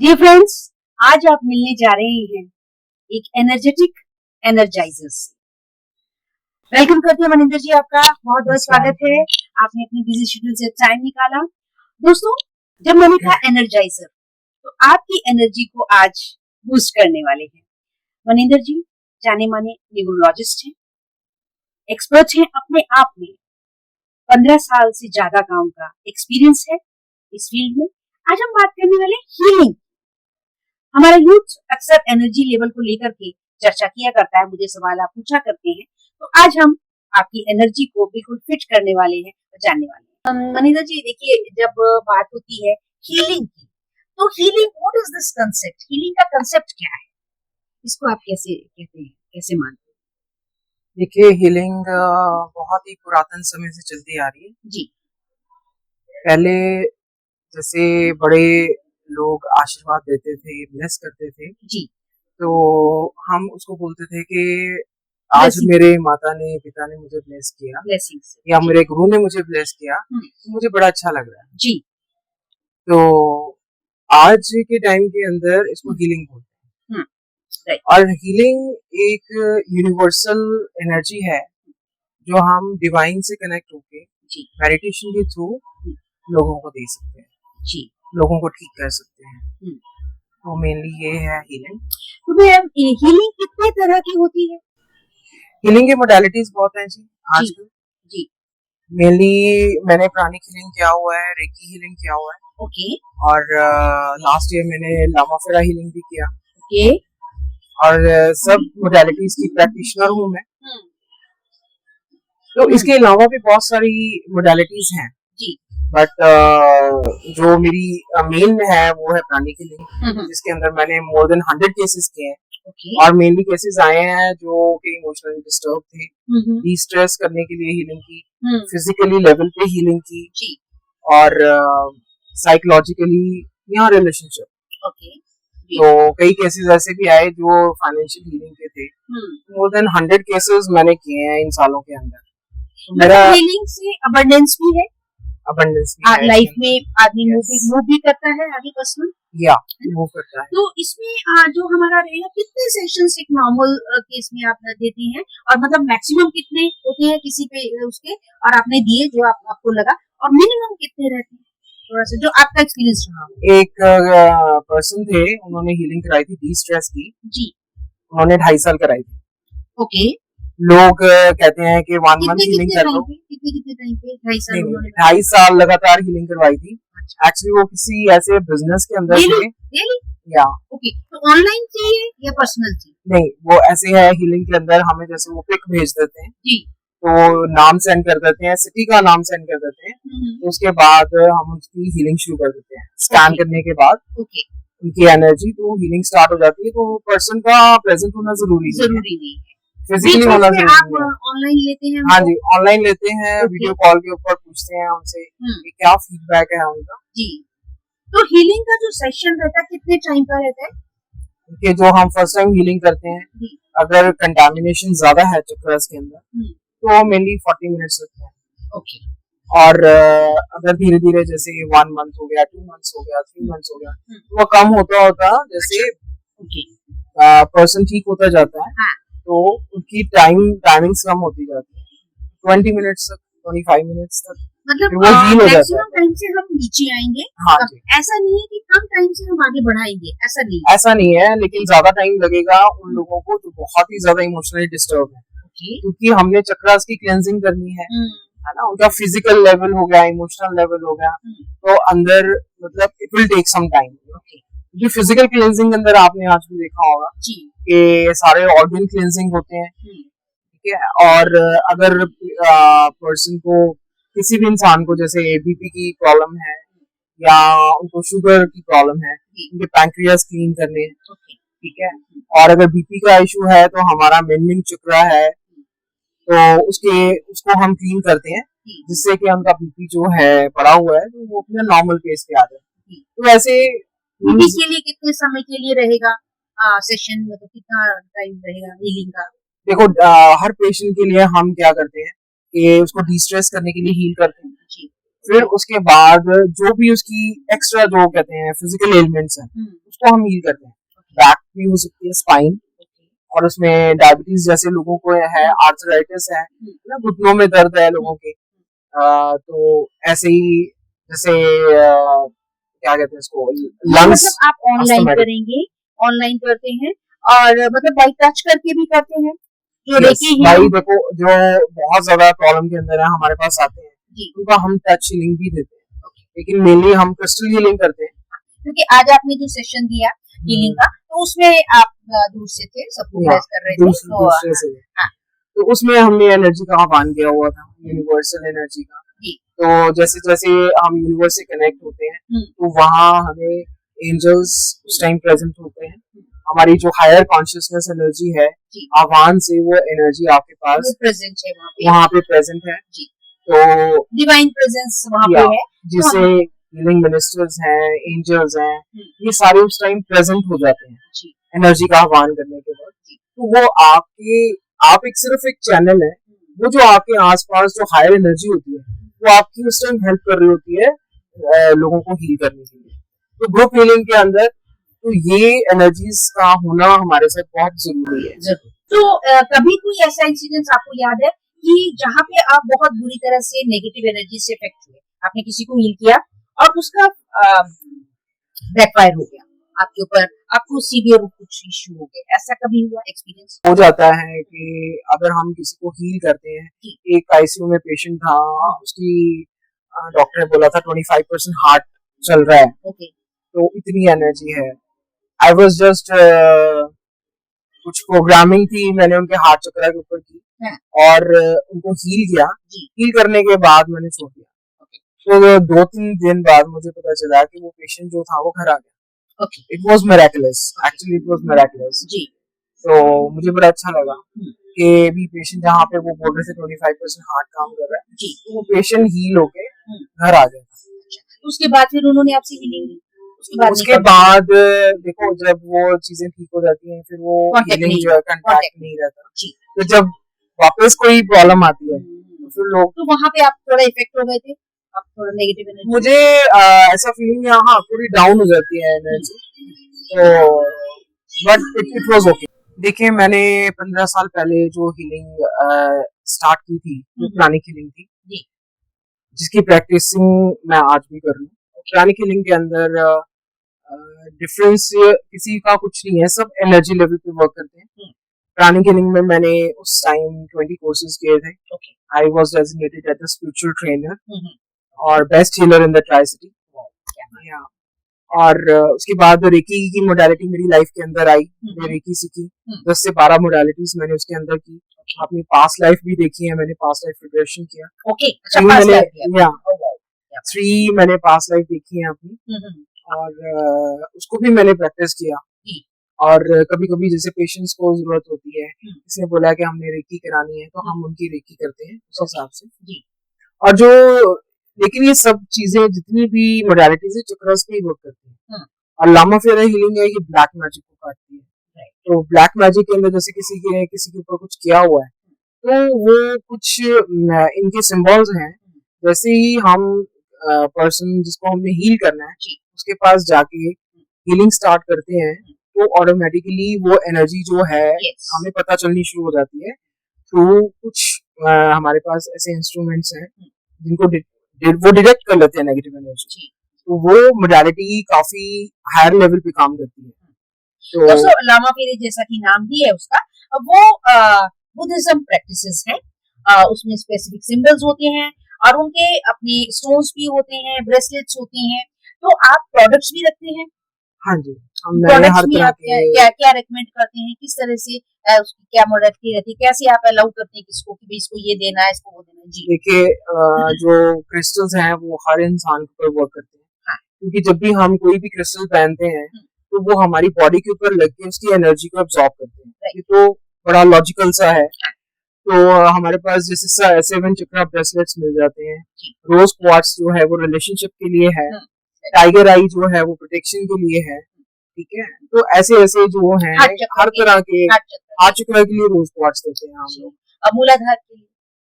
Dear friends, आज आप मिलने जा रहे हैं एक एनर्जेटिक एनर्जाइजर से। वेलकम करते हैं मनिंदर जी, आपका बहुत बहुत स्वागत है। आपने अपने बिजी शेड्यूल से टाइम निकाला। दोस्तों, जब मैंने कहा एनर्जाइजर तो आपकी एनर्जी को आज बूस्ट करने वाले हैं। मनिंदर जी जाने माने न्यूरोलॉजिस्ट हैं, एक्सपर्ट हैं अपने आप में। 15 साल से ज्यादा काम का एक्सपीरियंस है इस फील्ड में। आज हम बात करने वाले हीलिंग। हमारा यूथ अक्सर एनर्जी लेवल को लेकर के चर्चा किया करता है, मुझे सवाल आप पूछा करते हैं, तो आज हम आपकी एनर्जी को बिल्कुल फिट करने वाले हैं और जानने वाले हैं। मनीषा जी देखिए, जब बात होती है हीलिंग की, तो healing what is this concept, healing का कंसेप्ट क्या है, इसको आप कैसे कहते हैं, कैसे मानते हैं? देखिए, हीलिंग बहुत ही पुरातन समय से चलती आ रही है जी। पहले जैसे बड़े लोग आशीर्वाद देते थे, ब्लेस करते थे जी, तो हम उसको बोलते थे कि आज मेरे माता ने पिता ने मुझे ब्लेस किया या मेरे गुरु ने मुझे ब्लेस किया, तो मुझे बड़ा अच्छा लग रहा है जी। तो आज के टाइम के अंदर इसको हीलिंग बोलते हैं। और हीलिंग एक यूनिवर्सल एनर्जी है जो हम डिवाइन से कनेक्ट होके मेडिटेशन के थ्रू लोगों को दे सकते हैं जी, लोगों को ठीक कर सकते हैं। तो मेनली ये है हीलिंग। तो मैम हीलिंग कितने तरह की होती है? हीलिंग के मोडालिटीज बहुत हैं जी आजकल। जी, मेनली मैंने प्राणिक हीलिंग किया हुआ है, रेकी हीलिंग किया हुआ है। ओके। और लास्ट ईयर मैंने लामाफेरा हीलिंग भी किया। ओके। और सब मोडालिटीज की प्रैक्टिशनर हूँ मैं। तो इसके अलावा भी बहुत सारी मोडालिटीज हैं जी, बट जो मेरी मेन है वो है प्राणिक हीलिंग, जिसके अंदर मैंने मोर देन 100 केसेस किए हैं। और मेनली केसेस आए हैं जो कि इमोशनली डिस्टर्ब थे, डी स्ट्रेस करने के लिए हीलिंग की, फिजिकली लेवल पे हीलिंग की, और साइकोलॉजिकली या रिलेशनशिप। तो कई केसेस ऐसे भी आए जो फाइनेंशियल हीलिंग के थे। मोर देन 100 केसेस मैंने किए हैं इन सालों के अंदर। तो मेरा हीलिंग से अबंडेंस भी है, अबंडेंस लाइफ में आदमी मूव भी करता है आगे पर्सनल मूव करता है। तो इसमें जो हमारा रहेगा, कितने सेशंस एक नॉर्मल केस में आप देते हैं, और मतलब मैक्सिमम कितने होते हैं किसी पे उसके, और आपने दिए जो आपको लगा, और मिनिमम कितने रहते हैं, थोड़ा सा जो आपका एक्सपीरियंस रहा? एक पर्सन थे, उन्होंने हीलिंग कराई थी डी स्ट्रेस की जी। उन्होंने 2.5 साल कराई थी। ओके। लोग कहते हैं कि 1 मंथ हीलिंग कर लो। कितने टाइम पे? 2.5 साल लगातार हीलिंग करवाई थी। एक्चुअली वो किसी ऐसे बिजनेस के अंदर थे। या ओके, तो ऑनलाइन चाहिए या पर्सनल चाहिए? नहीं, वो ऐसे है हीलिंग के अंदर, हमें जैसे वो पिक भेज देते हैं जी, तो नाम सेंड कर देते हैं, सिटी का नाम सेंड कर देते हैं, तो उसके बाद हम उसकी हीलिंग शुरू कर देते हैं। स्कैन करने के बाद उनकी एनर्जी तो हीलिंग स्टार्ट हो जाती है। तो पर्सन का प्रेजेंट होना जरूरी नहीं है, फिजिकली होना जरूरी है। ऑनलाइन लेते हैं? हाँ जी, ऑनलाइन लेते हैं, वीडियो कॉल के ऊपर पूछते हैं उनसे कि क्या फीडबैक है उनका जी। तो हीलिंग का जो सेशन रहता है कितने टाइम का रहता है? कि जो हम फर्स्ट टाइम हीलिंग करते हैं, अगर कंटामिनेशन ज्यादा है चक्रस के अंदर तो मेनली 40 मिनट्स लगते हैं। ओके। और अगर धीरे धीरे जैसे 1 मंथ हो गया, 2 मंथ्स हो गया, 3 मंथ्स हो गया, तो वो कम होता होता जैसे पर्सन ठीक होता जाता है। हाँ। तो उनकी टाइमिंग्स कम होती जाती है, 20 मिनट्स तक, 25 मिनट्स तक, मतलब वो हील हो जाता है। मैक्सिमम टाइम से हम नीचे आएंगे। हाँ, ऐसा नहीं है कि कम टाइम से हम आगे बढ़ाएंगे, ऐसा नहीं है, लेकिन ज्यादा टाइम लगेगा उन लोगों को जो बहुत ही ज्यादा इमोशनली डिस्टर्ब है, क्योंकि हमने चक्रास की क्लेंजिंग करनी है ना। उनका फिजिकल लेवल हो गया, इमोशनल लेवल हो गया, तो अंदर मतलब it will take some time. क्योंकि फिजिकल क्लेंजिंग अंदर आपने आज भी देखा होगा कि सारे ऑर्गन क्लेंजिंग होते हैं, ठीक है। और अगर पर्सन को, किसी भी इंसान को जैसे बीपी की प्रॉब्लम है या उनको शुगर की प्रॉब्लम है, उनके पैंक्रियास क्लीन करने, ठीक है। और अगर बीपी का इशू है तो हमारा मेनमिंग चक्रा है, तो उसको हम क्लीन करते हैं, जिससे कि उनका बीपी जो है बढ़ा हुआ है तो वो अपने नॉर्मल पेस पे आ जाए। तो ऐसे बीपी के लिए कितने समय के लिए रहेगा सेशन, मतलब कितना टाइम रहेगा हीलिंग का? देखो, हर पेशेंट के लिए हम क्या करते हैं कि उसको डिस्ट्रेस करने के लिए हील करते हैं, फिर उसके बाद जो भी उसकी एक्स्ट्रा जो कहते हैं फिजिकल एलिमेंट्स हैं उसको हम हील करते हैं। बैक भी हो सकती है, स्पाइन, और उसमें डायबिटीज जैसे लोगों को है, आर्थराइटिस है ना, घुटनों में दर्द है लोगों के, तो ऐसे ही जैसे क्या कहते हैं इसको, लंग्स। मतलब आप ऑनलाइन करेंगे, ऑनलाइन करते हैं और मतलब बाई टच करके भी करते हैं जो रेकी है। भाई देखो, जो बहुत ज्यादा प्रॉब्लम के अंदर है हमारे पास आते हैं उनका हम टच हीलिंग भी देते हैं, लेकिन मेनली हम क्रिस्टल हीलिंग करते हैं। क्योंकि आज आपने जो सेशन दिया हीलिंग का, तो उसमें आप दूर से थे, सबको ब्लेस कर रहे थे, दूसरे से, तो उसमें हमने एनर्जी का आह्वान किया हुआ था, यूनिवर्सल एनर्जी का। तो जैसे जैसे हम यूनिवर्स से कनेक्ट होते हैं तो वहाँ हमें एंजल्स उस टाइम प्रेजेंट होते हैं, हमारी जो हायर कॉन्शियसनेस एनर्जी है, आह्वान से वो एनर्जी आपके पास प्रेजेंट है, वहाँ पे प्रेजेंट है। तो डिवाइन प्रेजेंस वहाँ पे है, जिसे हीलिंग मिनिस्टर्स हैं, एंजल्स हैं, ये सारे उस टाइम प्रेजेंट हो जाते हैं एनर्जी का आह्वान करने के बाद। तो वो आप एक सिर्फ एक चैनल है, वो जो आपके आसपास जो हायर एनर्जी होती है वो आपकी उस टाइम हेल्प कर रही होती है लोगों को हील करने के लिए। तो ग्रुप हीलिंग के अंदर तो ये एनर्जीज का होना हमारे साथ बहुत जरूरी है। तो कभी कोई ऐसा इंसिडेंट आपको याद है कि जहाँ पे आप बहुत बुरी तरह से नेगेटिव एनर्जी से इफेक्ट हुए, आपने किसी को हील किया और उसका बैकफायर हो गया आपके ऊपर, आपको सीवियर कुछ इश्यू हो गए, ऐसा कभी हुआ एक्सपीरियंस? हो जाता है कि अगर हम किसी को हील करते हैं, एक आईसीयू में पेशेंट था, उसकी डॉक्टर ने बोला था 25% हार्ट चल रहा है, तो इतनी एनर्जी है। आई वॉज जस्ट कुछ प्रोग्रामिंग थी मैंने उनके हार्ट चक्र के ऊपर की और उनको हील किया। हील करने के बाद मैंने छोड़ दिया। तो 2-3 दिन बाद मुझे पता चला कि वो पेशेंट जो था वो घर आ गया। It was miraculous, actually it was miraculous. तो मुझे बड़ा अच्छा लगा कि भी पेशेंट जहाँ पे वो बोल रहे थे 25% हार्ट काम कर रहा है, तो वो पेशेंट हील होके घर आ गया। उसके बाद फिर उन्होंने आपसे हीलिंग ली? उसके बाद देखो, जब वो चीजें ठीक हो जाती हैं फिर वो हीलिंग जो है कांटेक्ट नहीं रहता। तो जब वापस कोई प्रॉब्लम आती है तो फिर लोग, तो वहाँ पे आप थोड़ा इफेक्ट हो गए थे, आप थोड़ा नेगेटिव एनर्जी, मुझे ऐसा फीलिंग यहाँ थोड़ी डाउन हो जाती है एनर्जी, तो बट इट वाज ओके। देखिए, मैंने 15 साल पहले जो हीलिंग स्टार्ट की थी वो प्राणिक हीलिंग थी, जिसकी प्रैक्टिसिंग मैं आज भी कर रही हूँ। प्राणिक हीलिंग के अंदर डिफरेंस किसी का कुछ नहीं है, सब एनर्जी लेवल पे वर्क करते हैं। प्राणिक हीलिंग में मैंने उस टाइम 20 कोर्सेज किए थे। I was designated as a spiritual trainer और best healer in the tri city. और उसके बाद रेकी की मोडालिटी मेरी लाइफ के अंदर आई, मैं रेकी सीखी। 10 से 12 मोडालिटीज मैंने उसके अंदर की। अपनी पास्ट लाइफ भी देखी है मैंने, पास्ट लाइफ रिग्रेशन किया। मैंने पास्ट लाइफ देखी है अपनी, और उसको भी मैंने प्रैक्टिस किया। और कभी कभी जैसे पेशेंट्स को जरूरत होती है, किसी ने बोला कि हमने रेकी करानी है, तो हम उनकी रेकी करते हैं उस हिसाब से। और जो लेकिन ये सब चीजें जितनी भी मोडालिटीज है चक्रस पे ही वर्क करती है। और लामा फेरा हीलिंग है, ये ब्लैक मैजिक को काटती है। तो ब्लैक मैजिक के अंदर जैसे किसी के ऊपर कुछ किया हुआ है, तो वो कुछ इनके सिंबल्स हैं। जैसे ही हम पर्सन जिसको हमने हील करना है उसके पास जाके हीलिंग स्टार्ट करते हैं, तो ऑटोमेटिकली वो एनर्जी जो है हमें पता चलनी शुरू हो जाती है। थ्रू कुछ हमारे पास ऐसे इंस्ट्रूमेंट्स हैं जिनको वो डिटेक्ट कर लेते हैं नेगेटिव एनर्जी, तो वो मोडालिटी काफी हायर लेवल पे काम करती है। तो लामा फेरे जैसा कि नाम भी है उसका, वो बुद्धिज्म प्रैक्टिसेस हैं, उसमें स्पेसिफिक सिंबल्स होते हैं और उनके अपने स्टोन्स भी होते हैं, ब्रेसलेट्स होते हैं। तो आप प्रोडक्ट्स भी रखते हैं? हाँ जी, प्रोडक्ट्स में आप क्या रेकमेंड करते हैं, किस तरह से उसकी क्या मोडालिटी रहती है, कैसे आप अलाउ करते हैं किसको कि इसको ये देना है, इसको वो देना है? जी देखिए, जो क्रिस्टल्स हैं वो हर इंसान के ऊपर वर्क करते हैं। क्योंकि जब भी हम कोई भी क्रिस्टल पहनते हैं तो वो हमारी बॉडी के ऊपर लग के उसकी एनर्जी को एब्जॉर्ब करते हैं। ये तो बड़ा लॉजिकल सा है। तो हमारे पास जैसे 7 चक्रा ब्रेसलेट्स मिल जाते हैं। रोज क्वार्ट्स जो है वो रिलेशनशिप के लिए है। टाइगर आई जो है वो प्रोटेक्शन के लिए है। ठीक है, तो ऐसे ऐसे जो हैं हर तरह के, 8 चक्रा के लिए रोज क्वार्ट्स देते हैं हम लोग।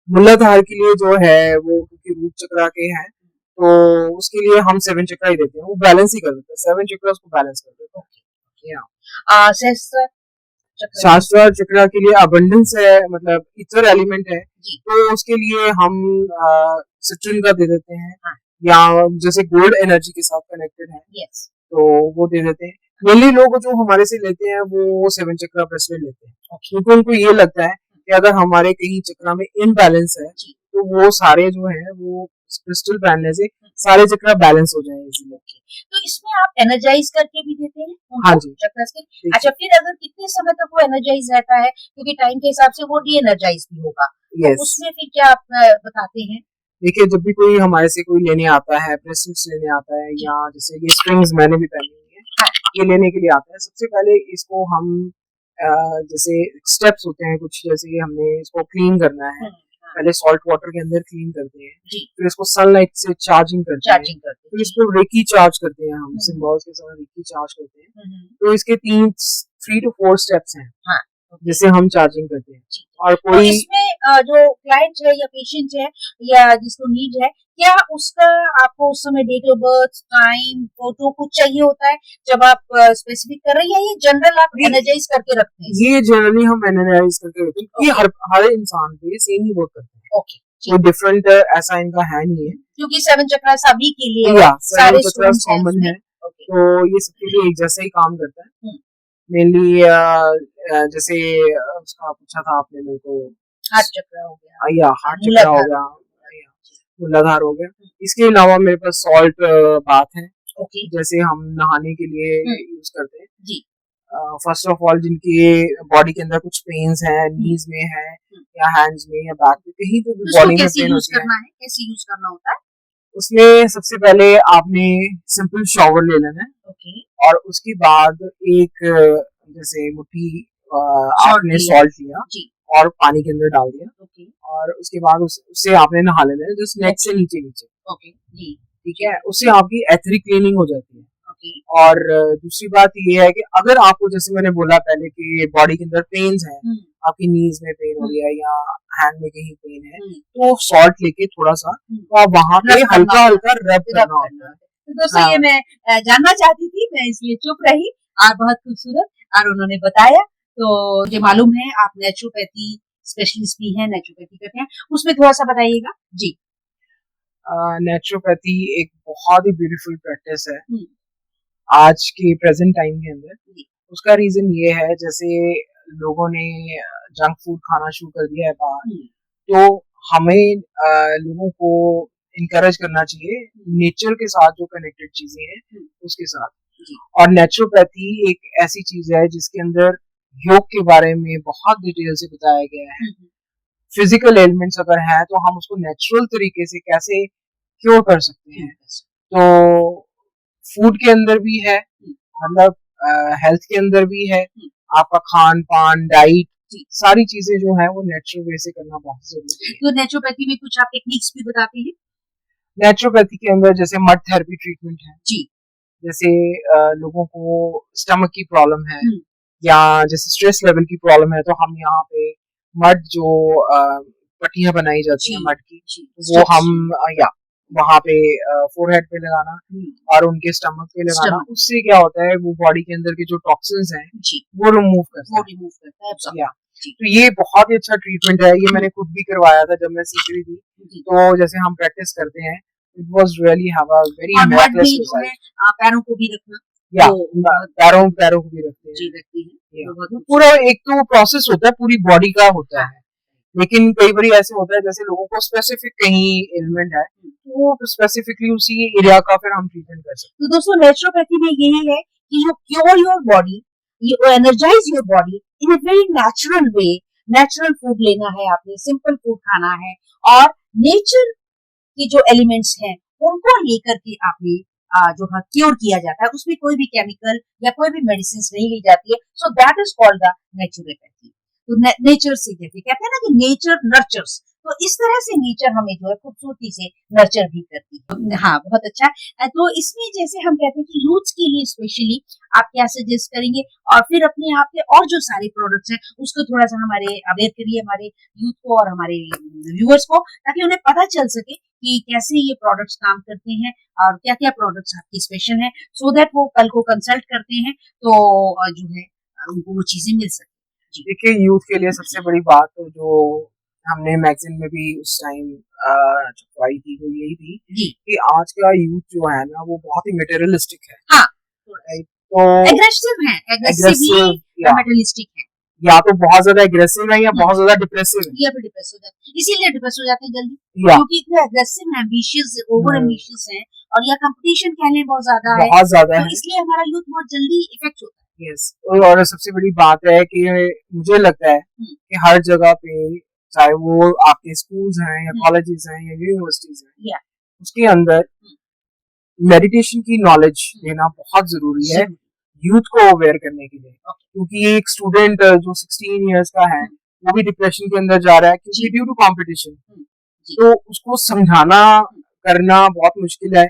मूलाधार के लिए जो है वो क्योंकि रूट चक्रा के हैं, तो उसके लिए हम 7 चक्रा ही देते हैं, वो बैलेंस ही कर देते हैं, 7 चक्रा उसको बैलेंस कर देते हैं। सहस्त्र चक्र शास्त्र चक्रा के लिए अबंडेंस है, मतलब इथर एलिमेंट है, जी। तो उसके लिए हम सिट्रिन का दे देते हैं, हाँ। या जैसे गोल्ड एनर्जी के साथ कनेक्टेड है यस तो वो दे देते हैं। मेनली लोग जो हमारे से लेते हैं वो 7 चक्रा ब्रेसलेट लेते हैं, क्योंकि उनको ये लगता है कि अगर हमारे कहीं चक्रा में इनबैलेंस है जी। तो वो सारे जो है वो क्रिस्टल पहनने से सारे चक्रा बैलेंस हो जाएंगे इसीलिए। तो इसमें आप एनर्जाइज करके भी देते हैं उनको, हाँ जी। चक्रस के? अच्छा, फिर अगर कितने समय तक वो एनर्जाइज रहता है, क्योंकि टाइम के हिसाब से वो डी एनर्जाइज भी होगा, तो यस, उसमें फिर क्या आप बताते हैं? देखिए जब भी कोई हमारे से कोई लेने आता है, ब्रेसलेट्स लेने आता है, या जैसे ये स्ट्रिंग्स मैंने भी पहनी हुई है, ये लेने के लिए आता है, सबसे पहले इसको हम जैसे स्टेप्स होते हैं कुछ, जैसे हमने इसको क्लीन करना है, पहले सॉल्ट वाटर के अंदर क्लीन करते हैं, जी। फिर इसको सनलाइट से चार्जिंग करते हैं, फिर जी। इसको रेकी चार्ज करते हैं, हम सिंबल्स के साथ रेकी चार्ज करते हैं। तो इसके 3 to 4 स्टेप्स हैं हाँ। जिसे हम चार्जिंग करते हैं। और तो कोई इसमें जो क्लाइंट है या पेशेंट है या जिसको नीड है, क्या उसका आपको उस समय date of birth, time, photo कुछ चाहिए होता है जब आप स्पेसिफिक कर रहे हैं, या ये जनरल आप एनर्जाइज करके रखते हैं? ये जनरली हम एनालाइज करके रखते हैं, क्योंकि हर इंसान पे सेम ही वर्क करते हैं। ओके, कोई डिफरेंट ऐसा इनका है नहीं है, क्योंकि 7 चक्रा सभी के लिए या सारे 7 चक्रास students हैं कॉमन उसमें। है, ओके। तो ये सबके लिए एक जैसा ही काम करता है। हम्म। मेनली जैसे उसका पूछा था आपने मेरे को, हार्ट चक्र हो गया, या हार्ट चक्रा हो गया, या मूलाधार हो गया। इसके अलावा मेरे पास सॉल्ट बाथ है, ओके, जैसे हम नहाने के लिए यूज करते हैं। जी। फर्स्ट ऑफ ऑल जिनके बॉडी के अंदर कुछ पेन्स है, नीज में है, या हैंड्स में, या बैक में, कहीं पे भी बॉडी में कैसे पेन यूज होती है, करना है, कैसे यूज करना होता है? उसमें सबसे पहले आपने सिंपल शॉवर ले लेना है, ओके, और उसके बाद एक जैसे मुट्ठी आपने सॉल्ट लिया जी। और पानी के अंदर डाल दिया, ओके, और उसके बाद उससे आपने नहा लेना है, जस्ट नेक से नीचे नीचे, ओके, जी। ठीक है। उससे आपकी एथरिक क्लीनिंग हो जाती है। ओके, और दूसरी बात ये है कि अगर आपको, जैसे मैंने बोला पहले कि बॉडी के अंदर पेन्स हैं, आपकी नीज में पेन हो रही है या हैंड में कहीं पेन है, तो सॉल्ट लेके थोड़ा सा तो आप वहां पे हल्का हल्का रब करना होता है। तो दोस्तों हाँ। ये मैं जानना चाहती थी, मैं इसलिए चुप रही, और बहुत खूबसूरत और उन्होंने बताया। तो मुझे मालूम है आप नेचुरोपैथी स्पेशलिस्ट भी हैं, नेचुरोपैथी करते हैं, उसमें थोड़ा सा बताइएगा जी। नेचुरोपैथी एक बहुत ही ब्यूटीफुल प्रैक्टिस है आज के प्रेजेंट टाइम के अंदर। उसका रीजन ये है, जैसे लोगों ने जंक फूड खाना शुरू कर दिया है बाहर, तो हमें लोगों को इनकरेज करना चाहिए नेचर के साथ जो कनेक्टेड चीजें हैं उसके साथ। और नेचुरोपैथी एक ऐसी चीज है जिसके अंदर योग के बारे में बहुत डिटेल से बताया गया है। फिजिकल एलिमेंट्स अगर है तो हम उसको नेचुरल तरीके से कैसे क्योर कर सकते हैं। तो फूड के अंदर भी है, मतलब हेल्थ के अंदर भी है, आपका खान पान, डाइट, सारी चीजें जो है वो नेचुरल वे से करना बहुत जरूरी है। तो नेचुरोपैथी में कुछ आप टेक्निक्स भी बताते हैं? नेचुरोपैथी के अंदर जैसे मड थेरेपी ट्रीटमेंट है जी। जैसे लोगों को स्टमक की प्रॉब्लम है या जैसे स्ट्रेस लेवल की प्रॉब्लम है, तो हम यहाँ पे मड जो पट्टियां बनाई जाती हैं मड की, वो हम या वहाँ पे फोरहेड पे लगाना और उनके स्टमक पे लगाना, उससे क्या होता है वो बॉडी के अंदर के जो टॉक्सिन्स हैं वो रिमूव करता है। तो ये बहुत ही अच्छा ट्रीटमेंट है, ये मैंने खुद भी करवाया था जब मैं सीख रही थी। तो जैसे हम प्रैक्टिस करते हैं, it was really have a very magical result. पैरों को भी रखना, या पैरों को भी रखते हैं। पूरा एक तो प्रोसेस होता है, पूरी बॉडी का होता है, लेकिन कई बार ऐसे होता है जैसे लोगों को स्पेसिफिक कहीं एलिमेंट है तो वो स्पेसिफिकली उसी एरिया का फिर हम ट्रीटमेंट कर सकते हैं। तो दोस्तों नेचुरोपैथी में यही है कि you cure your body, you energize your body in a very natural way. Natural food लेना है आपने, सिंपल फूड खाना है, और नेचर के जो एलिमेंट्स हैं उनको लेकर के आपने जो है क्योर किया जाता है, उसमें कोई भी केमिकल या कोई भी मेडिसिन नहीं ली जाती है। So that is called the naturopathy. तो नेचर से जैसे कहते हैं ना कि नेचर नर्चर्स, तो इस तरह से नेचर हमें जो है खूबसूरती से नर्चर भी करती है। हाँ, बहुत अच्छा। तो इसमें जैसे हम कहते हैं कि यूथ के लिए स्पेशली आप क्या सजेस्ट करेंगे, और फिर अपने आप के और जो सारे प्रोडक्ट्स हैं उसको थोड़ा सा हमारे अवेयर करिए, हमारे यूथ को और हमारे व्यूअर्स को, ताकि उन्हें पता चल सके कि कैसे ये प्रोडक्ट्स काम करते हैं और क्या क्या प्रोडक्ट्स आपकी स्पेशल हैं, सो दैट वो कल को कंसल्ट करते हैं तो जो है उनको वो चीजें मिल सके। देखिए, यूथ के लिए सबसे बड़ी बात तो जो हमने मैगजीन में भी उस टाइम छपवाई थी वो यही थी जी कि आज का यूथ जो है ना वो बहुत ही मटेरियलिस्टिक है। हाँ, राइट, तो एग्रेसिव है, एग्रेसिवली एग्रेसिव मेटेरियलिस्टिक है, या तो बहुत ज्यादा एग्रेसिव है या बहुत ज्यादा डिप्रेसिव है, या फिर डिप्रेस हो जाते हैं, इसीलिए डिप्रेस हो जाते हैं जल्दी, या क्योंकि इतने एग्रेसिव हैं, एम्बिशियस, ओवर एम्बिशियस हैं, और या कंपटीशन कह लें बहुत ज्यादा है, बहुत ज्यादा तो है। इसलिए हमारा यूथ बहुत जल्दी इफेक्ट होता है। यस, और सबसे बड़ी बात है कि मुझे लगता है कि हर जगह पे, चाहे वो आपके स्कूल्स हैं या कॉलेजेस हैं या यूनिवर्सिटीज हैं, या उसके अंदर मेडिटेशन की नॉलेज देना बहुत जरूरी है यूथ को अवेयर करने के लिए, क्योंकि एक स्टूडेंट जो 16 इयर्स का है वो भी डिप्रेशन के अंदर जा रहा है क्योंकि ड्यू टू कंपटीशन, तो उसको समझाना करना बहुत मुश्किल है,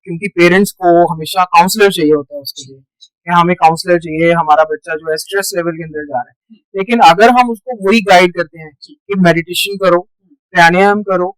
क्योंकि पेरेंट्स को हमेशा काउंसलर चाहिए होता है उसके लिए कि हमें काउंसलर चाहिए, हमारा बच्चा जो है स्ट्रेस लेवल के अंदर जा रहा है। लेकिन अगर हम उसको वही गाइड करते हैं कि मेडिटेशन करो, प्राणायाम करो,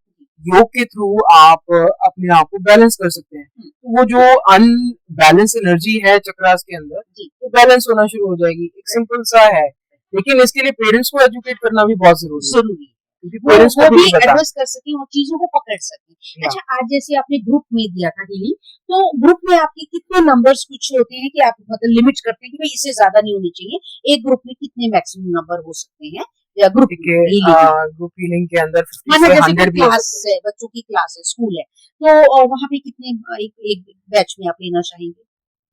योग के थ्रू आप अपने आप को बैलेंस कर सकते हैं, तो वो जो अनबैलेंस एनर्जी है चक्रास के अंदर वो बैलेंस होना शुरू हो जाएगी। एक सिंपल सा है, लेकिन इसके लिए पेरेंट्स को एजुकेट करना भी बहुत जरूरी है, क्योंकि पेरेंट्स को भी एड्रेस कर सकें और चीजों को पकड़ सकें। अच्छा, आज जैसे आपने ग्रुप में दिया था हीलिंग, तो ग्रुप में आपके कितने नंबर्स कुछ होते हैं कि आप मतलब लिमिट करते हैं कि भाई इससे ज्यादा नहीं होनी चाहिए, एक ग्रुप में कितने मैक्सिमम नंबर हो सकते हैं, या ग्रुप ग्रुप हीलिंग के अंदर 50 से 100 भी हो सकते हैं। बच्चों की क्लास है, स्कूल है, तो वहाँ पे कितने एक बैच में आप लेना चाहेंगे?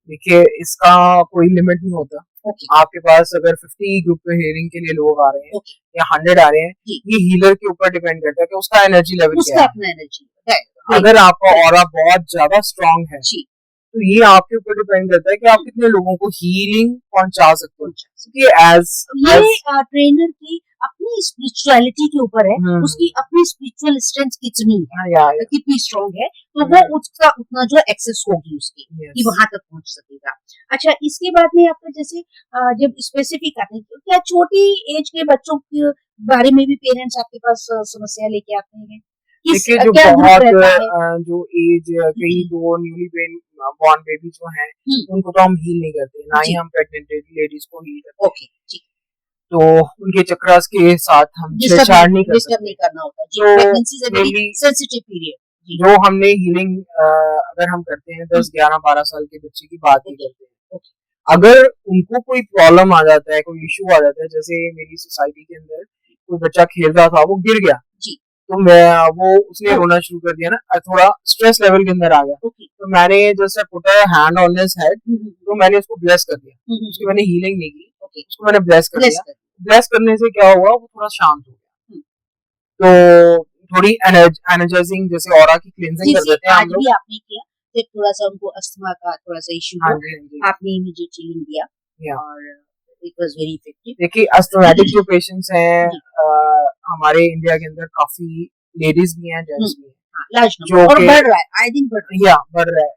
देखिए, इसका कोई लिमिट नहीं होता। आपके पास अगर 50 ग्रुप में हीलिंग के लिए लोग आ रहे हैं या 100 आ रहे हैं, ये हीलर के ऊपर डिपेंड करता है कि उसका एनर्जी लेवल क्या है। अगर आपका ऑरा बहुत ज्यादा स्ट्रांग है तो ये आपके ऊपर डिपेंड करता है कि आप कितने लोगों को हीलिंग पहुंचा सकते हो। ये ट्रेनर की अपनी स्पिरिचुअलिटी के ऊपर है, उसकी अपनी स्पिरिचुअल स्ट्रेंथ कितनी है, कितनी स्ट्रांग है, तो वो उसका उतना जो एक्सेस होगी उसकी कि वहां तक पहुंच सकेगा। अच्छा, इसके बाद में आपका जैसे जब स्पेसिफिक आते हैं, क्या छोटी एज के बच्चों के बारे में भी पेरेंट्स आपके पास समस्या लेके आते हैं? देखिए, जो बहुत जो एज कई जो न्यूली बॉर्न बेबी जो हैं उनको तो हम हील नहीं करते, ना ही हम प्रेग्नेंट लेडीज को हील करते। ओके, ठीक। तो उनके चक्रास के साथ हम छेड़छाड़ नहीं कर सकते, नहीं करना होता जी, pregnancy is a very sensitive period. जो हमने हीलिंग अगर हम करते हैं 10, 11, 12 साल के बच्चे की बात ही करते हैं, अगर उनको कोई प्रॉब्लम आ जाता है, कोई इशू आ जाता है, जैसे मेरी सोसाइटी के अंदर कोई बच्चा खेल रहा था, वो गिर गया तो उसने रोना शुरू कर दिया ना, थोड़ा स्ट्रेस लेवल के अंदर आ गया, तो मैंने जैसे put a hand on his head, तो मैंने उसको ब्लेस कर दिया, उसकी मैंने हीलिंग नहीं की, उसको मैंने ब्लेस कर दिया। ब्लेस करने से क्या हुआ, वो थोड़ा शांत हो गया। तो थोड़ी एनर्जाइजिंग जैसे ऑरा की क्लींजिंग कर देते हैं हम लोग। आपने किया, फिर थोड़ा सा उनको अस्थमा का थोड़ा सा इशू हुआ, आपने इमीडिएट हीलिंग दिया और इट वाज वेरी इफेक्टिव। देखिए, अस्थमैटिक जो पेशेंट्स हैं हमारे इंडिया के अंदर काफी लेडीज भी हैं, जेंट्स भी हैं, जो और बढ़ रहा है, आई थिंक बढ़ रहा है।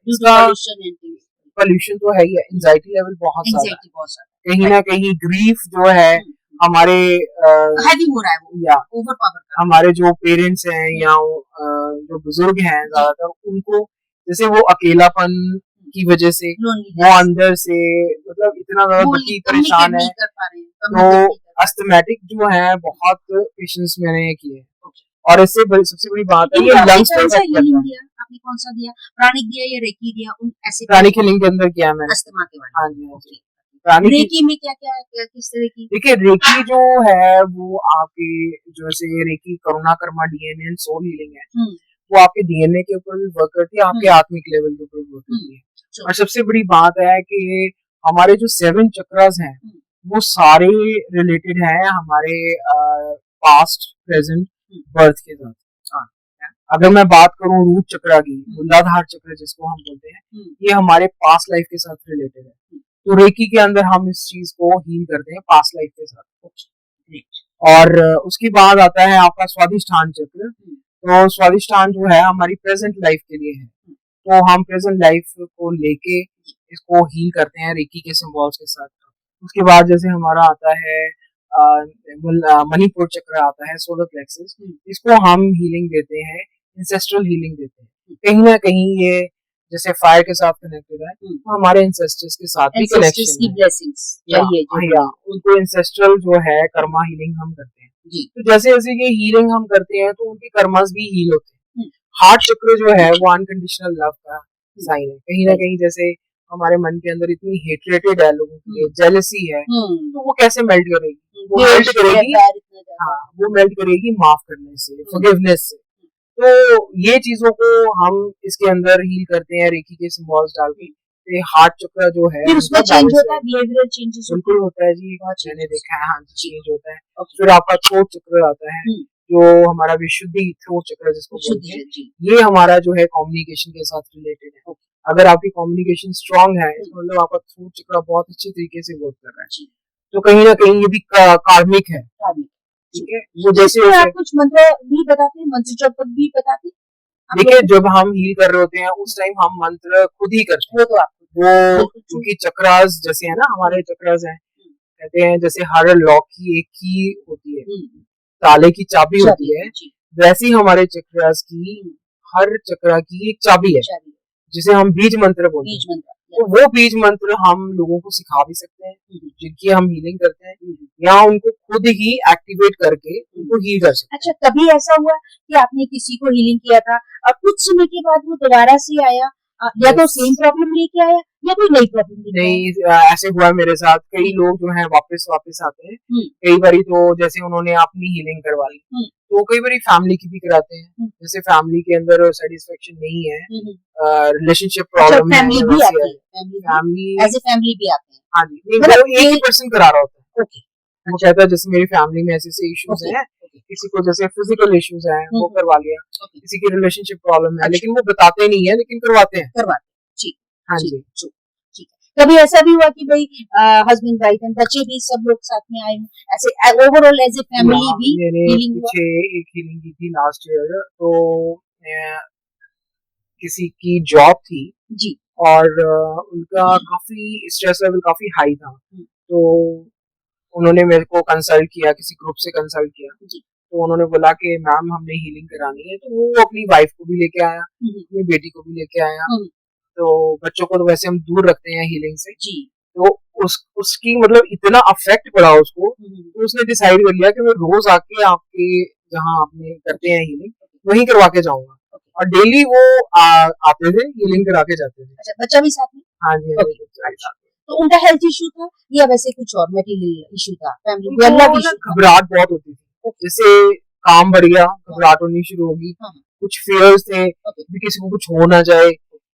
पोल्यूशन तो है ही है, एंजाइटी लेवल बहुत ज्यादा, कहीं ना कहीं ग्रीफ जो है हमारे हैवी हो रहा है, वो या ओवर पावर हमारे जो पेरेंट्स हैं या जो बुजुर्ग हैं ज्यादातर, उनको जैसे वो अकेलापन की वजह से वो अंदर से मतलब इतना ज्यादा बच्ची परेशान है, तो अस्थमैटिक जो है बहुत पेशेंट्स मैंने किए, और इससे सबसे बड़ी बात है ये लंग्स पे इफेक्ट करता है। आपने कौन सा दिया, प्राणिक दिया या रेकी दिया? उन ऐसे प्राणिक हीलिंग के अंदर किया मैंने अस्थमा के बारे में। हाँ जी, प्राणिक रेकी में क्या किस तरह की? देखिए, रेकी जो है वो आपके जैसे रेकी करुणा कर्मा डीएनए एंड सोल हीलिंग है, वो आपके डीएनए के ऊपर भी वर्क करती है, आपके आत्मिक लेवल के ऊपर भी वर्क करती है। और सबसे बड़ी बात है कि हमारे जो 7 चक्रास हैं वो सारे रिलेटेड हैं हमारे पास्ट, प्रेजेंट, बर्थ के साथ। अगर मैं बात करूं रूट चक्रा की, मूलाधार चक्र जिसको हम बोलते हैं, ये हमारे पास्ट लाइफ के साथ रिलेटेड है, तो रेकी के अंदर हम इस चीज को हील करते हैं पास्ट लाइफ के साथ। और उसके बाद आता है आपका स्वादिष्ठान चक्र, तो स्वादिष्ठान जो है हमारी प्रेजेंट लाइफ के लिए है, तो हम प्रेजेंट लाइफ को लेके इसको हील करते हैं रेकी के सिंबल्स के साथ। उसके बाद जैसे हमारा आता है मणिपुर चक्र आता है, सोलर प्लेक्सस, इसको हम हीलिंग देते हैं, इंसेस्ट्रल हीलिंग देते हैं। कहीं ना कहीं ये जैसे फायर के साथ कनेक्टेड है, तो हमारे इंसेस्टर्स के साथ भी कनेक्शन की ब्लेसिंग्स उनको इंसेस्ट्रल जो है कर्मा हीलिंग हम करते हैं। तो जैसे जैसे ये हीलिंग हम करते हैं तो उनके कर्मास भी हील होते हैं। हार्ट चक्र जो है वो अनकंडीशनल लव का साइन है। कहीं ना कहीं जैसे हमारे मन के अंदर इतनी हेट्रेटेड है लोगों के लिए, जेलसी है, तो वो कैसे मेल्ट करेगी? वो मेल्ट करेगी, हाँ, वो मेल्ट करेगी माफ करने से, फॉरगिवनेस से। तो ये चीजों को हम इसके अंदर हील करते हैं रेकी के सिंबल्स डाल के। तो हार्ट चक्र जो है फिर उसमें चेंज होता है, बिहेवियरल चेंजेस बिल्कुल होता है जी, मैंने देखा है, हाँ जी, चेंज होता है। फिर आपका थ्रोट चक्र आता है, जो हमारा विशुद्धि थ्रोट चक्र जिसको बोलते हैं, ये हमारा जो है कम्युनिकेशन के साथ रिलेटेड है। अगर आपकी कम्युनिकेशन स्ट्रांग है, मतलब आपका थ्रोट चक्र बहुत अच्छे तरीके से वर्क कर रहा है, तो कहीं ना कहीं ये भी कार्मिक है। ठीक है, वो जैसे आप कुछ मंत्र भी बताते हैं, मंत्र जप भी बताते हैं? देखिए, जब हम हील कर रहे होते हैं उस टाइम हम मंत्र खुद ही करते हैं। वो क्योंकि चक्रास जैसे है ना, हमारे चक्रास हैं, कहते हैं जैसे हर लॉक की एक की होती है, ताले की चाबी होती है, वैसे ही हमारे चक्रास की हर चक्रा की एक चाबी है, जिसे हम बीज मंत्र बोलते हैं। तो वो बीज मंत्र हम लोगों को सिखा भी सकते हैं, जिनकी हम हीलिंग करते हैं, या उनको खुद ही एक्टिवेट करके उनको हील कर सकते हैं। अच्छा, कभी ऐसा हुआ कि आपने किसी को हीलिंग किया था और कुछ समय के बाद वो दोबारा से आया, या तो सेम प्रॉब्लम लेके आया या कोई नई प्रॉब्लम लेके आया? नहीं, ऐसे हुआ मेरे साथ। कई लोग जो है वापस आते हैं। कई बारी तो जैसे उन्होंने अपनी हीलिंग करवा ली, तो कई बारी फैमिली की भी कराते हैं। जैसे फैमिली के अंदर सेटिस्फेक्शन नहीं है, रिलेशनशिप प्रॉब्लम है, फैमिली भी आती है, फैमिली एज ए फैमिली भी आते हैं। हाँ जी, नहीं, वो एक ही पर्सन करा रहा होता है। वो कहता है जैसे मेरी फैमिली में ऐसे इश्यूज हैं, किसी को जैसे फिजिकल इश्यूज हैं वो करवा लिया, किसी की रिलेशनशिप प्रॉब्लम है, लेकिन वो बताते नहीं है, लेकिन करवाते हैं। हाँ जी, ठीक है। कभी ऐसा भी हुआ कि भाई हस्बैंड वाइफ एंड बच्चे भी सब लोग साथ में आए, ऐसे ओवरऑल एज ए फैमिली भी हीलिंग हुआ? पीछे एक हीलिंग की थी लास्ट ईयर, तो किसी की जॉब थी जी, और उनका काफी स्ट्रेस लेवल काफी हाई था, तो उन्होंने मेरे को कंसल्ट किया, किसी ग्रुप से कंसल्ट किया। तो उन्होंने बोला कि मैम हमने हीलिंग करानी है, तो वो अपनी वाइफ को भी लेके आया, अपनी बेटी को भी लेके आया। तो बच्चों को तो वैसे हम दूर रखते हैं हीलिंग से, तो उसकी मतलब इतना अफेक्ट पड़ा उसको, तो उसने डिसाइड कर लिया कि मैं रोज आके आपके जहाँ आपने करते हैं हीलिंग वहीं करवा के जाऊंगा, और डेली वो आते थे, हीलिंग करा के जाते थे। अच्छा, बच्चा भी साथ में? हाँ जी, हाँ जी। तो उनका हेल्थ इशू था या वैसे कुछ और मेटीरियल इशू था? फैमिली घबराहट बहुत होती थी, जैसे काम बढ़ गया, घबराहट होनी शुरू होगी, कुछ फियर्स थे कि किसी को कुछ हो ना जाए,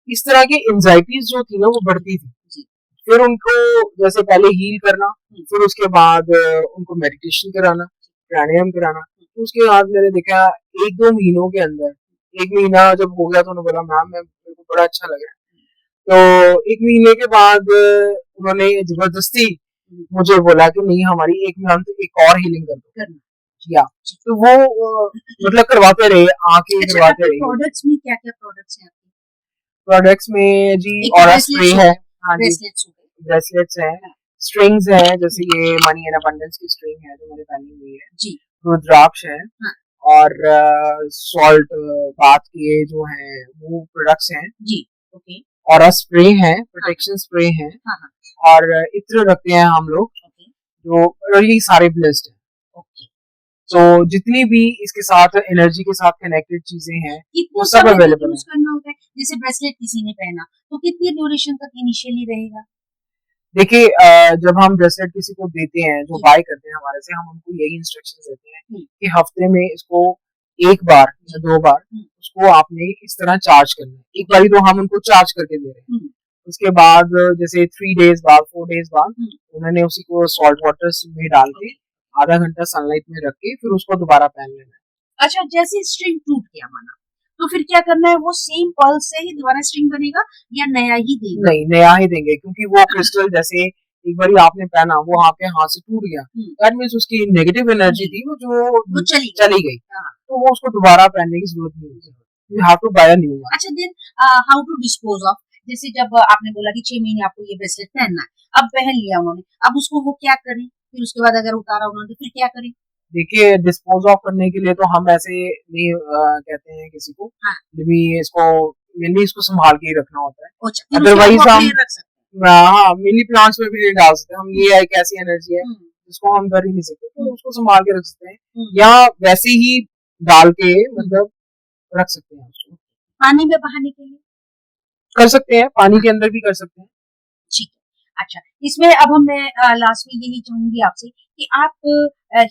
इस तरह की एंजाइटीज जो थी ना वो बढ़ती थी। फिर उनको जैसे पहले हील करना, फिर उसके बाद उनको मेडिटेशन कराना, प्राणायाम कराना। तो उसके बाद मैंने देखा 1-2 महीनों के अंदर, 1 महीना जब हो गया तो उन्होंने बोला मैम मेरे को बड़ा अच्छा लग रहा है। तो 1 महीने के बाद उन्होंने जबरदस्ती मुझे बोला कि नहीं हमारी 1 मंथ एक और हीलिंग कर दो, या तो वो मतलब करवाते रहे, आके करवाते रहे। प्रोडक्ट्स में क्या क्या प्रोडक्ट्स हैं आपके? प्रोडक्ट्स में जी ऑरा स्प्रे है, हाँ जी, ब्रेसलेट्स है, स्ट्रिंग्स है, जैसे ये मनी एंड अबंडेंस की स्ट्रिंग है जो मैंने पहनी हुई है जी, रुद्राक्ष है, और सॉल्ट बाथ के जो है वो प्रोडक्ट्स हैं जी, ओके, और स्प्रे है, प्रोटेक्शन स्प्रे है, और इत्र रखते हैं हम लोग, जो ये सारे ब्लेस्ड है। ओके, तो जितनी भी इसके साथ एनर्जी के साथ कनेक्टेड चीजें हैं वो सब अवेलेबल है। करना होता है, जैसे ब्रेसलेट किसी ने पहना तो कितनी ड्यूरेशन तक इनिशियली रहेगा? देखिए, जब हम ब्रेसलेट किसी को देते हैं, जो बाय करते हैं हमारे से, हम उनको यही इंस्ट्रक्शंस देते हैं कि हफ्ते में इसको 1 बार या 2 बार उसको आपने इस तरह चार्ज करना है। एक बारी तो हम उनको चार्ज करके दे रहे हैं, उसके बाद जैसे 3 डेज बाद, 4 डेज बाद उन्होंने उसी को सॉल्ट वाटर में डाल के आधा घंटा सनलाइट में रख के फिर उसको दोबारा पहन लेना है। अच्छा, जैसे स्ट्रिंग टूट गया माना, तो फिर क्या करना है? वो सेम पर्ल से ही दोबारा स्ट्रिंग बनेगा या नया ही देंगे? नहीं, नया ही देंगे, क्योंकि वो क्रिस्टल जैसे एक बार आपने पहना, वो आपके हाथ से टूट गया, दैट मींस उसकी नेगेटिव एनर्जी थी वो चली गई, तो वो उसको दोबारा पहनने की जरूरत नहीं है। You have to buy a new one. अच्छा, then how to dispose of? जैसे जब आपने बोला कि 6 महीने आपको ये ब्रेसलेट पहनना है, अब पहन लिया उन्होंने, अब उसको वो क्या करें, फिर उसके बाद अगर उतारा उन्होंने तो फिर क्या करें? देखिए डिस्पोज ऑफ करने के लिए तो हम ऐसे नहीं कहते हैं किसी को, हाँ। भी इसको मेनली इसको संभाल के ही रखना होता है। अच्छा, फिर उसके बाद अदरवाइज वो हम अपने रख सकते हाँ मिनी प्लांट्स में भी नहीं डाल सकते हम, ये एक ऐसी एनर्जी है हैं। जिसको हम कर ही नहीं सकते, तो उसको संभाल के रख सकते हैं हम्म। या वैसे ही डाल के मतलब रख सकते हैं उसको। पानी में बहाने के लिए कर सकते हैं, पानी के अंदर भी कर सकते हैं। ठीक है। अच्छा, इसमें अब हम मैं लास्ट में यही चाहूंगी आपसे कि आप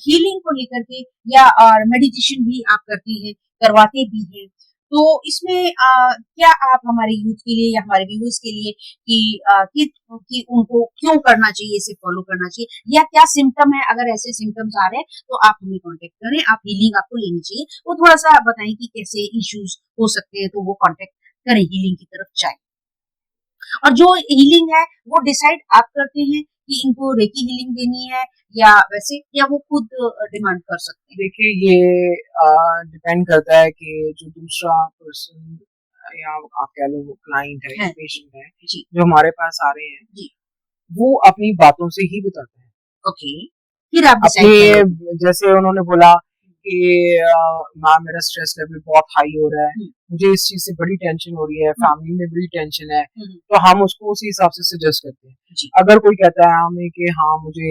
हीलिंग को लेकर के या और मेडिटेशन भी आप करती हैं, करवाते भी हैं, तो इसमें क्या आप हमारे यूथ के लिए या हमारे व्यूअर्स के लिए कि उनको क्यों करना चाहिए, इसे फॉलो करना चाहिए, या क्या सिम्टम है, अगर ऐसे सिम्टम्स आ रहे हैं तो आप हमें कांटेक्ट करें, आप हीलिंग आपको लेनी चाहिए, वो थोड़ा सा बताएं कि कैसे इश्यूज हो सकते हैं, तो वो कांटेक्ट करें, हीलिंग की तरफ जाए। और जो हीलिंग है वो डिसाइड आप करते हैं कि इनको रेकी हीलिंग देनी है या वैसे, या वो खुद डिमांड कर सकते हैं? देखिए ये डिपेंड करता है कि जो दूसरा पर्सन या आप कह लो वो क्लाइंट है, है। पेशेंट है जी जो हमारे पास आ रहे हैं, जी। वो अपनी बातों से ही बताते हैं। ओके, फिर आप डिसाइड करें। अपने जैसे उन्होंने बोला कि मैम मेरा स्ट्रेस लेवल बहुत हाई हो रहा है, मुझे इस चीज से बड़ी टेंशन हो रही है, फैमिली में बड़ी टेंशन है, तो हम उसको उसी हिसाब से सजेस्ट करते हैं। जी। अगर कोई कहता है हमें कि हाँ मुझे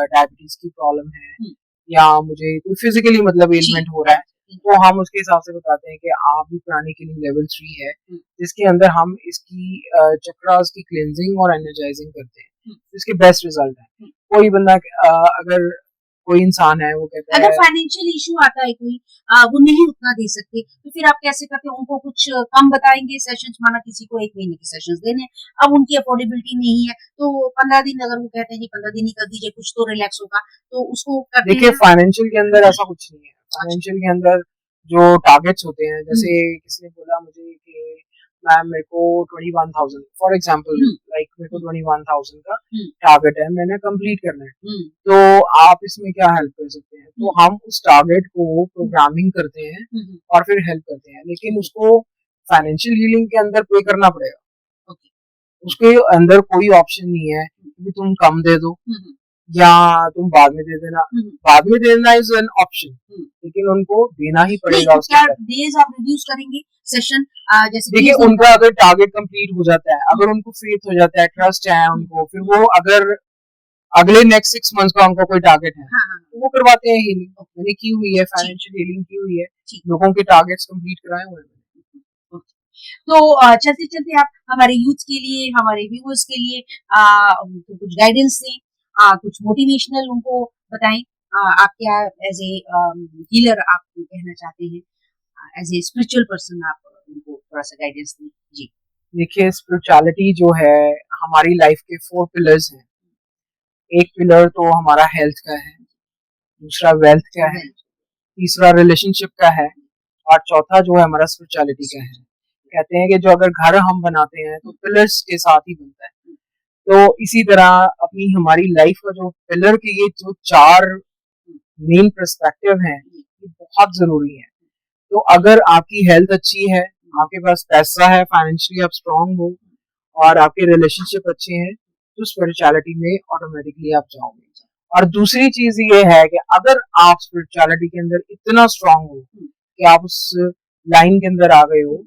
डायबिटीज की प्रॉब्लम है या मुझे कोई फिजिकली मतलब एलिमेंट हो रहा है, तो हम उसके हिसाब से बताते हैं कि आप भी प्राणिक हीलिंग लेवल 3 है, जिसके अंदर हम इसकी चक्रास की क्लींजिंग और एनर्जाइजिंग करते हैं, इसके बेस्ट रिजल्ट है। कोई बंदा अगर कोई इंसान है वो कहता अगर है फाइनेंशियल इशू आता है कोई, वो नहीं उतना दे सकते, तो फिर आप कैसे करते हैं? उनको कुछ कम बताएंगे सेशंस, माना किसी को 1 महीने के सेशंस देने, अब उनकी अफोर्डेबिलिटी नहीं है, तो 15 दिन अगर वो कहते हैं कि 15 दिन ही कर दीजिए, कुछ तो रिलैक्स होगा, तो उसको करते देखिए हैं? फाइनेंशियल के अंदर ऐसा कुछ नहीं है। फाइनेंशियल के अंदर जो टारगेट्स होते हैं, जैसे किसी ने बोला मुझे कि मैम मेरे को 21,000 फॉर एग्जांपल, लाइक मेरे को 21,000 का टारगेट है, मैंने कंप्लीट करना है, तो आप इसमें क्या हेल्प कर सकते हैं? तो हम उस टारगेट को प्रोग्रामिंग करते हैं और फिर हेल्प करते हैं, लेकिन उसको फाइनेंशियल हीलिंग के अंदर पे करना पड़ेगा। उसके अंदर कोई ऑप्शन नहीं है कि तुम कम दे दो या तुम बाद में दे देना। बाद में देना इज एन ऑप्शन, लेकिन उनको देना ही पड़ेगा। उसके क्या अंदर डेज आप रिड्यूस करेंगे सेशन, जैसे देखिए 30 दिन उनका अगर टारगेट कंप्लीट हो जाता है, अगर उनको फेथ हो जाता है, ट्रस्ट है उनको, फिर वो अगर अगले नेक्स्ट 6 मंथ्स का उनको कोई टारगेट है, हाँ, हाँ, तो वो करवाते हैं हीलिंग। मैंने की हुई है, फाइनेंशियल हीलिंग की हुई है, लोगों के टारगेट्स कंप्लीट कराए हुए हैं। तो चलते चलते आप हमारे यूथ के लिए, हमारे व्यूअर्स के लिए उनको कुछ गाइडेंस दें, कुछ मोटिवेशनल उनको बताएं, आप क्या एज ए हीलर आप कहना चाहते हैं, एज ए स्पिरिचुअल पर्सन आप उनको थोड़ा सा गाइडेंस दें। जी देखिए स्पिरिचुअलिटी जो है हमारी लाइफ के 4 पिलर्स हैं। एक पिलर तो हमारा हेल्थ का है, दूसरा वेल्थ का है, तीसरा रिलेशनशिप का है, और चौथा जो है हमारा स्पिरिचुअलिटी का है। कहते हैं कि जो अगर घर हम बनाते हैं तो पिलर्स के साथ ही बनता है, तो इसी तरह अपनी हमारी लाइफ का जो पिलर के ये जो 4 मेन पर्सपेक्टिव हैं, ये बहुत जरूरी है। तो अगर आपकी हेल्थ अच्छी है, आपके पास पैसा है, फाइनेंशियली आप स्ट्रांग हो और आपके रिलेशनशिप अच्छे हैं, तो स्पिरिचुअलिटी में ऑटोमेटिकली आप जाओगे। और दूसरी चीज ये है कि अगर आप स्पिरिचुअलिटी के अंदर इतना स्ट्रांग हो कि आप उस लाइन के अंदर आ गए हो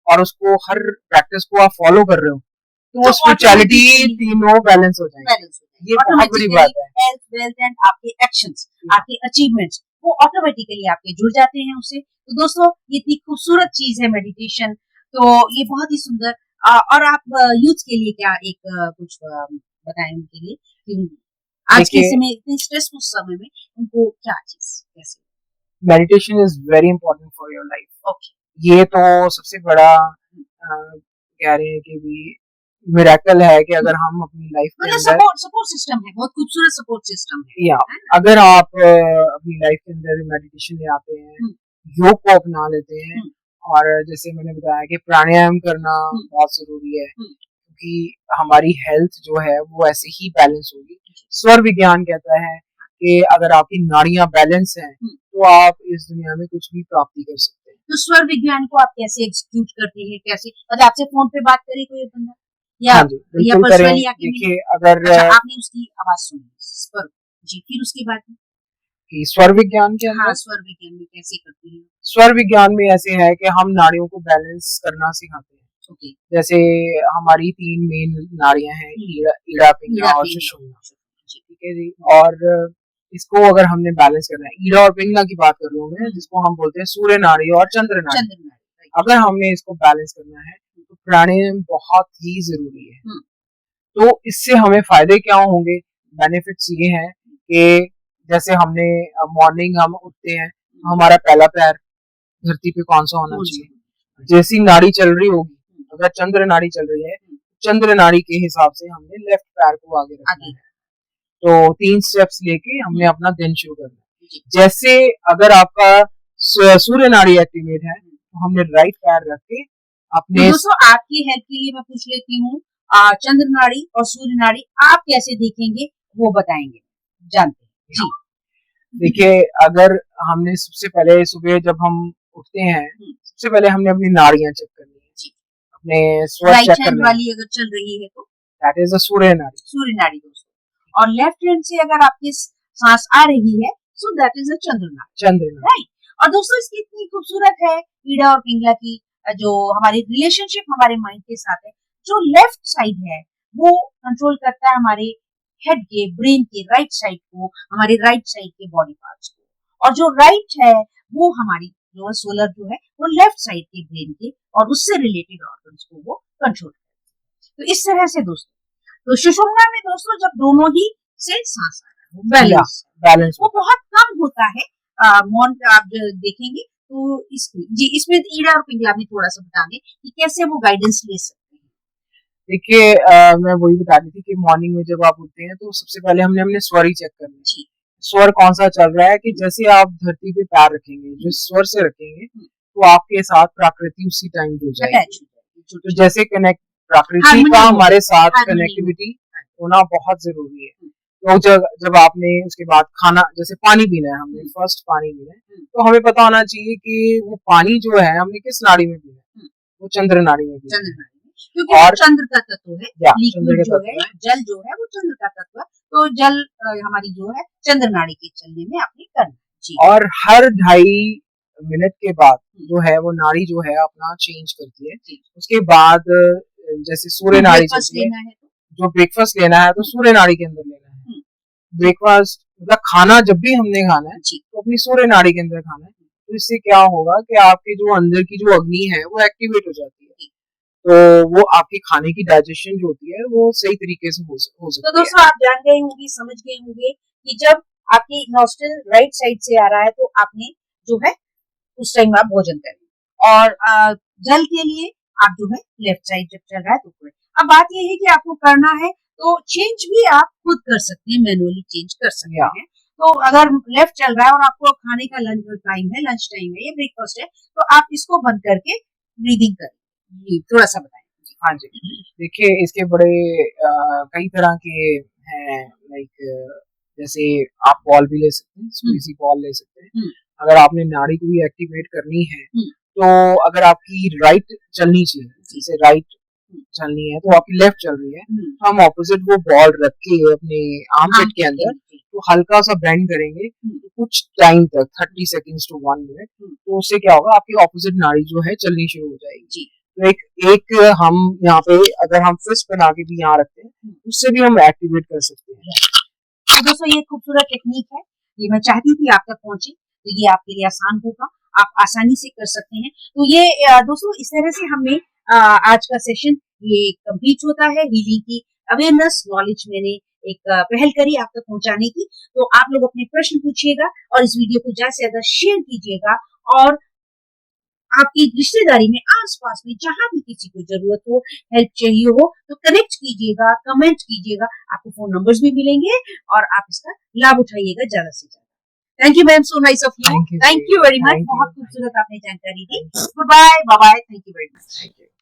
और उसको हर प्रैक्टिस को आप फॉलो कर रहे हो, तो वो स्पिरिचुअलिटी तीनों बैलेंस हो जाएंगे। ये बहुत बड़ी बात है। हेल्थ, वेल्थ एंड आपके एक्शंस, आपके अचीवमेंट्स, वो ऑटोमेटिकली आपके जुड़ जाते हैं उससे। तो दोस्तों ये इतनी खूबसूरत चीज है मेडिटेशन, तो ये बहुत ही सुंदर। और आप यूथ के लिए क्या एक कुछ बताएं उनके लिए कि आज के समय, इतने स्ट्रेसफुल समय में उनको क्या चीज कैसे? Meditation is very important for your life. Okay, ये तो सबसे बड़ा कह रहे हैं कि भी मिरेकल है कि अगर हम अपनी लाइफ के अंदर सपोर्ट सिस्टम है, बहुत खूबसूरत सपोर्ट सिस्टम है। या अगर आप अपनी लाइफ के अंदर मेडिटेशन ले आते हैं, योग को अपना लेते हैं, और जैसे मैंने बताया कि प्राणायाम करना बहुत जरूरी है, क्योंकि हमारी हेल्थ जो है वो ऐसे ही बैलेंस होगी। स्वर विज्ञान कहता है कि अगर आपकी नाड़ियां बैलेंस हैं तो आप इस दुनिया में कुछ भी प्राप्ति कर सकते हैं। तो स्वर विज्ञान को आप कैसे एग्जीक्यूट करते हैं, कैसे मतलब आपसे फोन पे बात करे कोई बंदा या हाँ जी, या बिल्कुल करें। पर्सनली आके मिले? देखिए अगर अच्छा, आपने उसकी आवाज सुनी स्वर, जी, फिर उसके बाद में? कि स्वर विज्ञान के हाँ, अंदर, स्वर विज्ञान में कैसे करते हैं? स्वर विज्ञान में ऐसे है कि हम नाड़ियों को बैलेंस करना सिखाते हैं। ओके। जैसे हमारी 3 मेन नाड़ियां हैं, ईड़ा, पिंगला ईड़ा, और पिंगला, सुषुम्ना। जी, ठीक है जी। और इसको अगर हमने बैलेंस करना है, ईड़ा और पिंगला की बात कर रहा हूँ मैं, जिसको हम बोलते हैं सूर्य नाड़ी और चंद्र नाड़ी। चंद्र नाड़ी, राइट। अगर हमने इसको बैलेंस करना है तो प्राणायाम बहुत ही जरूरी है। तो इससे हमें फायदे क्या होंगे? बेनिफिट्स ये हैं कि जैसे हमने मॉर्निंग हम उठते हैं तो हमारा पहला पैर धरती पे कौन सा होना चाहिए? जैसी नाड़ी चल रही होगी, अगर चंद्र नाड़ी चल रही है, चंद्र नाड़ी के हिसाब से हमने लेफ्ट पैर को आगे रखना है। तो 3 स्टेप्स लेके हमने अपना दिन शुरू करना है। जैसे अगर आपका सूर्य नाड़ी एक्टिवेट है तो हमने राइट पैर रख के अपने तो दोस्तों आपकी हेल्प के लिए मैं पूछ लेती हूँ, चंद्र नाड़ी और सूर्य नाड़ी आप कैसे देखेंगे वो बताएंगे, जानते हैं जी। देखिए अगर हमने सबसे पहले सुबह जब हम उठते हैं, सबसे पहले हमने अपनी नाड़ियां चेक करनी है जी। अपने स्वर चेक करना वाली अगर चल रही है तो दैट इज अ सूर्य नाड़ी। सूर्य नाड़ी दोस्तों, और लेफ्ट हैंड से अगर आपकी सांस आ रही है सो दैट इज अ चंद्र नाड़ी। चंद्र नाड़ी, राइट। और दोस्तों इसकी इतनी खूबसूरत है ईड़ा और पिंगला की जो हमारी रिलेशनशिप हमारे माइंड के साथ है। जो लेफ्ट साइड है वो कंट्रोल करता है हमारे हेड के, ब्रेन के राइट साइड को, हमारे राइट साइड के बॉडी पार्ट्स को, और जो राइट है वो हमारी जो सोलर जो है वो लेफ्ट साइड के ब्रेन के और उससे रिलेटेड ऑर्गन्स को वो कंट्रोल करता है। तो इस तरह से दोस्तों, तो सुषुम्ना में दोस्तों जब दोनों ही से सांस आ रहा है, बैलेंस वो बहुत कम होता है। मौन आप देखेंगे तो इसमें ईड़ा और पिंगला में थोड़ा सा बता दें कि कैसे वो गाइडेंस ले सकते हैं। देखिए मैं वही बता रही थी कि मॉर्निंग में जब आप उठते हैं तो सबसे पहले हमने अपने स्वर ही चेक करना है। स्वर कौन सा चल रहा है, कि जैसे आप धरती पे पैर रखेंगे, जो स्वर से रखेंगे तो आपके साथ प्रकृति उसी टाइम जुड़ जाएगी। तो जैसे कनेक्ट प्रकृति का हमारे साथ कनेक्टिविटी होना बहुत जरूरी है। तो जब आपने उसके बाद खाना, जैसे पानी पीना है, हमने फर्स्ट पानी पीना है तो हमें पता होना चाहिए कि वो पानी जो है हमने किस नाड़ी में पीना है, वो चंद्र नाड़ी में पीना है, क्योंकि और चंद्र का तत्व है, लिक्विड जो है, जल जो है वो चंद्र का तत्व है। तो जल हमारी जो है चंद्र नाड़ी के चलने में आपने करना। और हर 2.5 मिनट के बाद जो है वो नाड़ी जो है अपना चेंज करती है। उसके बाद जैसे सूर्य नाड़ी चलती है, जो ब्रेकफास्ट लेना है तो सूर्य नाड़ी के अंदर लेना है। ब्रेकफास्ट मतलब खाना जब भी हमने खाना है तो अपनी सूर्य नाड़ी के अंदर खाना है। तो इससे क्या होगा कि आपके जो अंदर की जो अग्नि है वो एक्टिवेट हो जाती है, तो वो आपकी खाने की डाइजेशन जो होती है वो सही तरीके से हो सकती है। तो दोस्तों आप जान गए होंगे, समझ गए होंगे कि जब आपकी नॉस्ट्रिल राइट साइड से आ रहा है तो आपने जो है उस टाइम आप भोजन करें, और जल के लिए आप जो है लेफ्ट साइड जब चल रहा है तो करें। अब बात यह है कि आपको करना है तो चेंज भी आप खुद कर सकते हैं, मैनुअली चेंज कर सकते हैं। तो अगर लेफ्ट चल रहा है और आपको खाने का लंच टाइम है या ब्रेकफास्ट है, तो आप इसको बंद करके ब्रीदिंग करें। थोड़ा सा बताएं। हाँ जी, देखिए इसके बड़े कई तरह के हैं, लाइक जैसे आप बॉल भी ले सकते हैं, थोड़ी सी बॉल ले सकते हैं। अगर आपने नाड़ी को भी एक्टिवेट करनी है तो अगर आपकी राइट चलनी चाहिए, जैसे राइट चलनी है तो आपकी लेफ्ट चल रही है, तो हम ऑपोजिट वो बॉल रख के अपने आर्म पिट के अंदर तो हल्का सा बेंड करेंगे तो कुछ टाइम तक 30 सेकंड्स टू 1 मिनट, तो उससे क्या होगा आपकी ऑपोजिट नाड़ी जो है चलनी शुरू हो जाएगी। तो एक हम यहाँ पे अगर हम फिस्ट बना के भी यहाँ रखते हैं उससे भी हम एक्टिवेट कर सकते हैं। तो दोस्तों ये खूबसूरत टेक्निक है, ये मैं चाहती थी आप तक पहुंचे, तो ये आपके लिए आसान होगा, आप आसानी से कर सकते हैं। तो ये दोस्तों इस तरह से हमने आज का सेशन ये कंप्लीट होता है। हीलिंग की अवेयरनेस नॉलेज मैंने एक पहल करी आप तक पहुंचाने की। तो आप लोग अपने प्रश्न पूछिएगा और इस वीडियो को ज्यादा से ज्यादा शेयर कीजिएगा, और आपकी रिश्तेदारी में आसपास में जहां भी किसी को जरूरत हो, हेल्प चाहिए हो तो कनेक्ट कीजिएगा, कमेंट कीजिएगा, आपको फोन नंबर्स भी मिलेंगे और आप इसका लाभ उठाइएगा ज्यादा से ज्यादा। Thank you ma'am, so nice of you, thank you very much, बहुत खूबसूरत आपने जानकारी दी। Goodbye, bye bye, thank you very much.